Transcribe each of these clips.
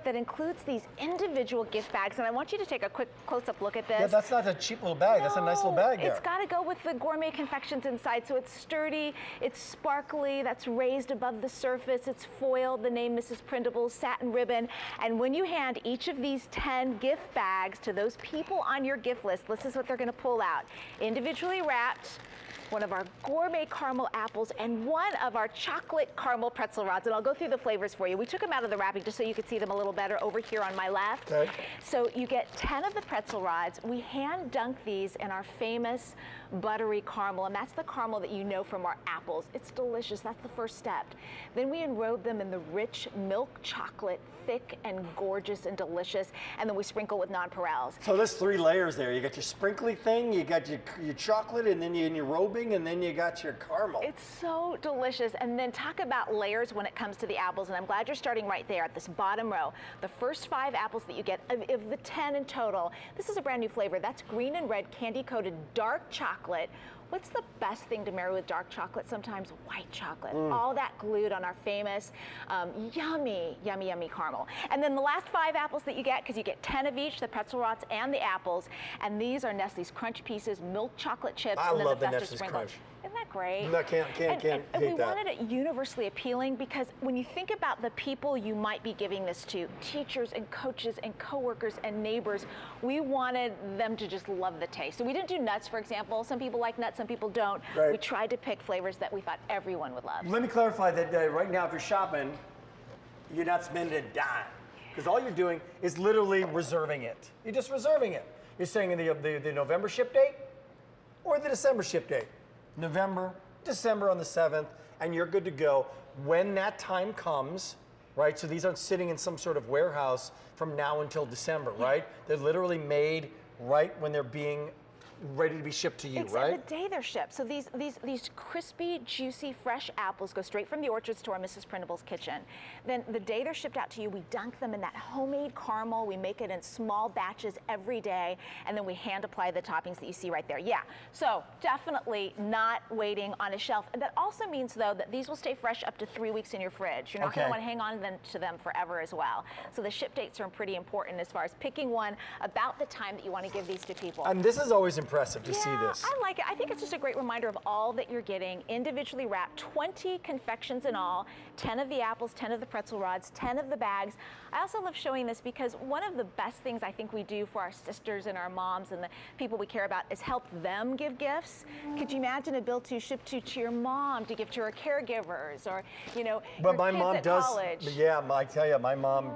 that includes these individual gift bags. And I want you to take a quick close-up look at this. Yeah, that's not a cheap little bag. That's a nice little bag there. It's got to go with the gourmet confections inside. So it's sturdy, it's sparkly, that's raised above the surface, it's foiled, the name Mrs.Prindable, satin ribbon. And when you hand each of these 10 gift bags to those people on your gift list, this is what they're going to pull out. Individually wrapped, one of our gourmet caramel apples, and one of our chocolate caramel pretzel rods. And I'll go through the flavors for you. We took them out of the wrapping just so you could see them a little better over here on my left. Okay. So you get 10 of the pretzel rods. We hand dunk these in our famous buttery caramel, and that's the caramel that you know from our apples. It's delicious. That's the first step. Then we enrobe them in the rich milk chocolate, thick and gorgeous and delicious, and then we sprinkle with nonpareils. So there's 3 layers there. You got your sprinkly thing, you got your chocolate, and then you're robing, and then you got your caramel. It's so delicious. And then talk about layers when it comes to the apples, and I'm glad you're starting right there at this bottom row. The first 5 apples that you get, of the 10 in total, this is a brand new flavor. That's green and red candy-coated dark chocolate. What's the best thing to marry with dark chocolate? Sometimes white chocolate. All that glued on our famous yummy, yummy, yummy caramel. And then the last 5 apples that you get, because you get 10 of each, the pretzel rods and the apples, and these are Nestle's Crunch Pieces, milk chocolate chips, I and then love the the festive Nestle's sprinkles. Crunch. Isn't that great? No, can't And we hate that. wanted it universally appealing because when you think about the people you might be giving this to, teachers and coaches and coworkers and neighbors, we wanted them to just love the taste. So we didn't do nuts, for example. Some people like nuts, some people don't. Right. We tried to pick flavors that we thought everyone would love. Let me clarify that right now, if you're shopping, you're not spending a dime. Because all you're doing is literally reserving it. You're just reserving it. You're saying the November ship date or the December ship date. November, December on the 7th, and you're good to go. When that time comes, right? So these aren't sitting in some sort of warehouse from now until December, right? They're literally made right when they're being ready to be shipped to you, right? The day they're shipped. So these crispy, juicy, fresh apples go straight from the orchards to our Mrs. Prindable's kitchen. Then the day they're shipped out to you, we dunk them in that homemade caramel. We make it in small batches every day, and then we hand apply the toppings that you see right there. Yeah, so definitely not waiting on a shelf. And that also means, though, that these will stay fresh up to 3 weeks in your fridge. You're not going to want to hang on to them forever as well. So the ship dates are pretty important as far as picking one about the time that you want to give these to people. And this is always impressive to see this. I like it. I think it's just a great reminder of all that you're getting, individually wrapped, 20 confections in all, 10 of the apples, 10 of the pretzel rods, 10 of the bags. I also love showing this because one of the best things I think we do for our sisters and our moms and the people we care about is help them give gifts. Could you imagine a bill to ship to your mom to give to her caregivers, or, you know, But your my kids mom at does. college? Yeah, I tell you, my mom.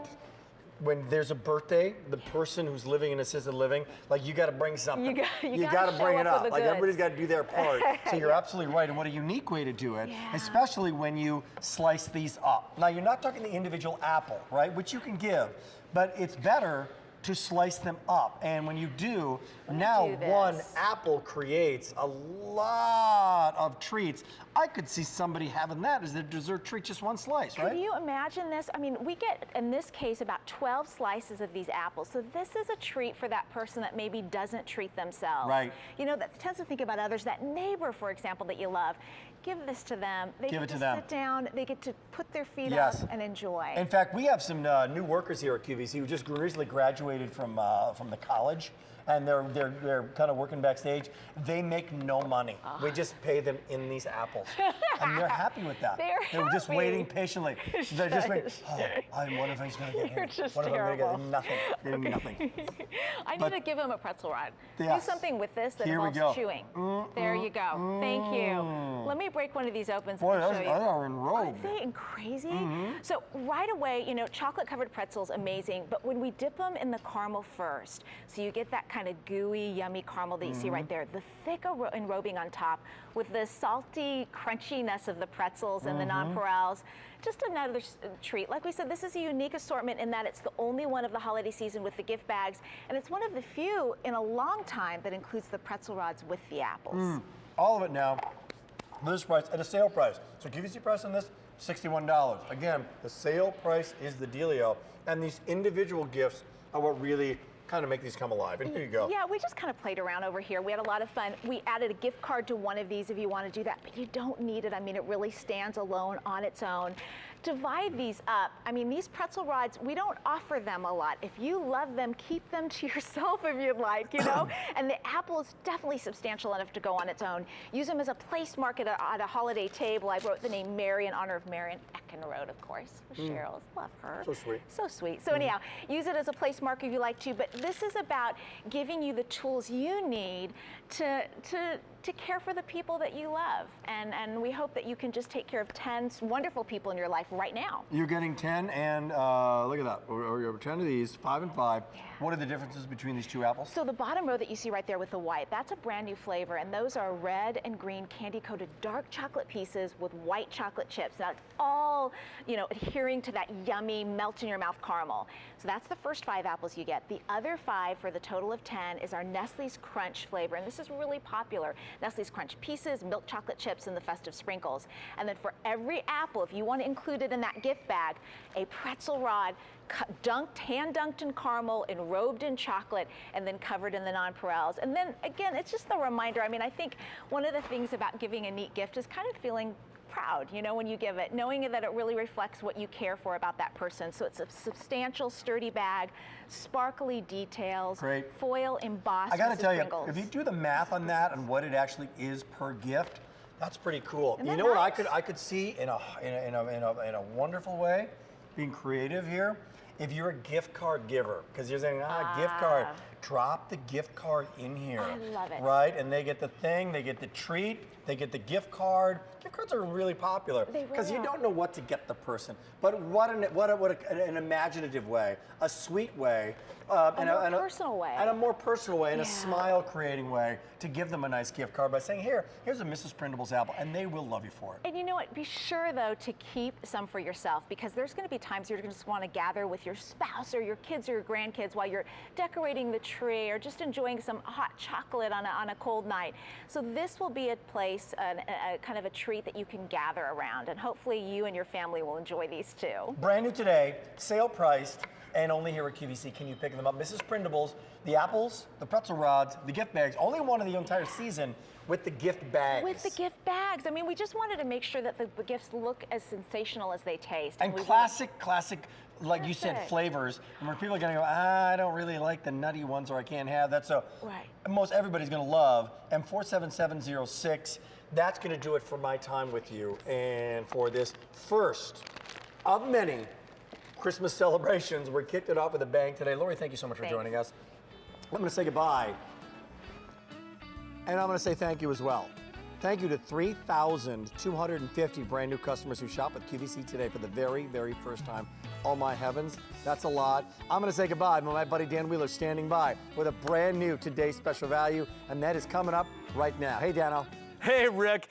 When there's a birthday, the person who's living in assisted living, like, you got to bring something. You got to show bring it up up. with the Like, goods. everybody's got to do their part. So you're absolutely right, and what a unique way to do it, especially when you slice these up. Now, you're not talking the individual apple, right, which you can give, but it's better to slice them up. And when you do, now one apple creates a lot of treats. I could see somebody having that as their dessert treat, just one slice, right? Can you imagine this? I mean, we get, in this case, about 12 slices of these apples. So this is a treat for that person that maybe doesn't treat themselves. Right. You know, that tends to think about others. That neighbor, for example, that you love. Give this to them. They get to sit down. They get to put their feet up and enjoy. In fact, we have some new workers here at QVC who just recently graduated from the college, and they're kind of working backstage. They make no money. We just pay them in these apples, and they're happy with that. They're just waiting patiently. They're just waiting. Oh, one of them's going to get You're just one of them terrible. going to get nothing. Nothing. I need to give him a pretzel rod. Yes. Do something with this that Here we involves go. chewing. There you go. Thank you. Let me break one of these open so Boy, I can show you. are enrobed. Aren't they crazy? So right away, you know, chocolate-covered pretzels, amazing. But when we dip them in the caramel first, so you get that kind of gooey, yummy caramel that you see right there, the thick enrobing on top with the salty crunchiness of the pretzels and the nonpareils, just another treat. Like we said, this is a unique assortment in that it's the only one of the holiday season with the gift bags, and it's one of the few in a long time that includes the pretzel rods with the apples. All of it now, this price at a sale price. So QVC price on this, $61. Again, the sale price is the dealio, and these individual gifts are what really kind of make these come alive. And here you go. Yeah, we just kind of played around over here. We had a lot of fun. We added a gift card to one of these if you want to do that, but you don't need it. I mean, it really stands alone on its own. divide these up. I mean, these pretzel rods, we don't offer them a lot. If you love them, keep them to yourself if you'd like, you know? And the apple is definitely substantial enough to go on its own. Use them as a place mark at a holiday table. I wrote the name Mary in honor of Marion Eckenrode, of course. Cheryl's, love her. So sweet. So sweet. So anyhow, use it as a place mark if you like to, but this is about giving you the tools you need to care for the people that you love. And we hope that you can just take care of 10 wonderful people in your life right now. You're getting 10 and look at that. Or 10 of these, 5 and 5. Yeah. What are the differences between these two apples? So the bottom row that you see right there with the white, that's a brand new flavor, and those are red and green candy-coated dark chocolate pieces with white chocolate chips. Now it's all, you know, adhering to that yummy melt-in-your-mouth caramel. So that's the first 5 apples you get. The other 5 for the total of 10 is our Nestle's Crunch flavor, and this is really popular. Nestle's Crunch pieces, milk chocolate chips, and the festive sprinkles. And then for every apple, if you want to include it in that gift bag, a pretzel rod hand-dunked in caramel, enrobed in chocolate, and then covered in the nonpareils. And then again, it's just the reminder. I mean, I think one of the things about giving a neat gift is kind of feeling proud, you know, when you give it, knowing that it really reflects what you care for about that person. So it's a substantial, sturdy bag, sparkly details, Great. foil embossed. I got to with tell you, sprinkles. if you do the math on that and what it actually is per gift, that's pretty cool. Isn't You that know what nice? I could see in a wonderful way, being creative here. If you're a gift card giver, because you're saying, gift card, drop the gift card in here. I love it. Right, and they get the thing, they get the treat, they get the gift card. Gift cards are really popular They really because you are. don't know what to get the person. But what an imaginative way, a sweet way, more personal way. and a more personal way, and a Yeah. smile-creating way to give them a nice gift card by saying, here's a Mrs.Prindable's apple, and they will love you for it. And you know what? Be sure, though, to keep some for yourself, because there's going to be times you're going to just want to gather with your spouse or your kids or your grandkids while you're decorating the tree or just enjoying some hot chocolate on a cold night. So this will be a place, a kind of a treat that you can gather around, and hopefully you and your family will enjoy these too. Brand new today, sale priced, and only here at QVC can you pick them up. Mrs.Prindable's, the apples, the pretzel rods, the gift bags, only one of the entire season with the gift bags. With the gift bags. I mean, we just wanted to make sure that the gifts look as sensational as they taste. And we classic, like you said, Perfect. flavors. And where people are gonna go, I don't really like the nutty ones, or I can't have that. So Right. most everybody's gonna love. And 47706, that's gonna do it for my time with you. And for this first of many Christmas celebrations, we kicked it off with a bang today. Lori, thank you so much for Thanks. joining us. I'm gonna say goodbye. And I'm gonna say thank you as well. Thank you to 3,250 brand new customers who shop at QVC today for the very, very first time. Oh my heavens, that's a lot. I'm gonna say goodbye, but my buddy Dan Wheeler standing by with a brand new Today's Special Value, and that is coming up right now. Hey, Dano. Hey, Rick.